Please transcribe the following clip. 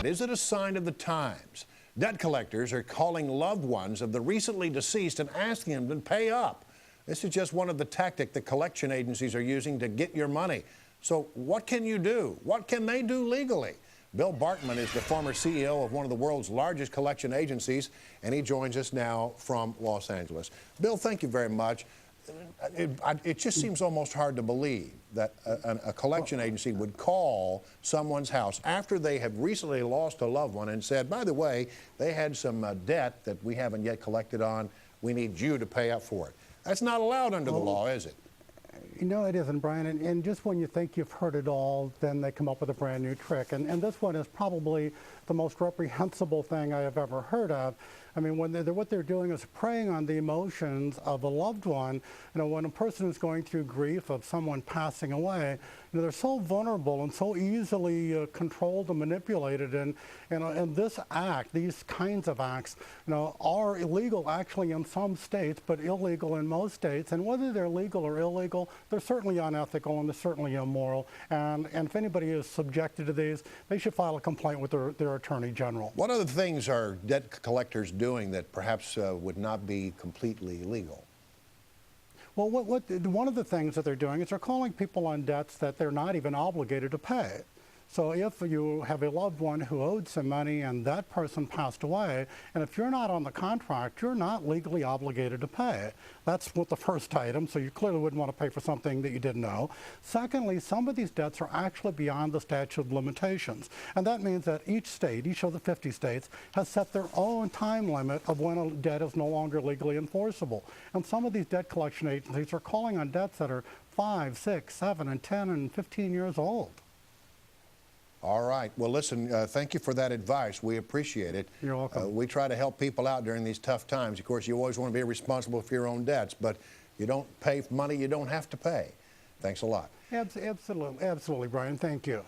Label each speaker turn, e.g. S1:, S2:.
S1: Is it a sign of the times? Debt collectors are calling loved ones of the recently deceased and asking them to pay up. This is just one of the tactics that collection agencies are using to get your money. So what can you do? What can they do legally? Bill Bartmann is the former CEO of one of the world's largest collection agencies, and he joins us now from Los Angeles. Bill, thank you very much. It just seems almost hard to believe that a collection agency would call someone's house after they have recently lost a loved one and said, by the way, they had some debt that we haven't yet collected on. We need you to pay up for it. That's not allowed under the law, is it?
S2: No, it isn't, Brian. And just when you think you've heard it all, then they come up with a brand new trick. And this one is probably the most reprehensible thing I have ever heard of. I mean, what they're doing is preying on the emotions of a loved one. You know, when a person is going through grief of someone passing away, you know, they're so vulnerable and so easily controlled and manipulated. And this act, these kinds of acts, you know, are illegal actually in some states, but illegal in most states. And whether they're legal or illegal, they're certainly unethical and they're certainly immoral. And if anybody is subjected to these, they should file a complaint with their attorney general.
S1: What other things are debt collectors doing that perhaps would not be completely legal?
S2: Well, one of the things that they're doing is they're calling people on debts that they're not even obligated to pay. So if you have a loved one who owed some money and that person passed away, and if you're not on the contract, you're not legally obligated to pay. That's what the first item, so you clearly wouldn't want to pay for something that you didn't owe. Secondly, some of these debts are actually beyond the statute of limitations. And that means that each state, each of the 50 states, has set their own time limit of when a debt is no longer legally enforceable. And some of these debt collection agencies are calling on debts that are 5, 6, 7, and 10, and 15 years old.
S1: All right. Well, listen, thank you for that advice. We appreciate it.
S2: You're welcome.
S1: We try to help people out during these tough times. Of course, you always want to be responsible for your own debts, but you don't pay money you don't have to pay. Thanks a lot.
S2: Absolutely, Brian. Thank you.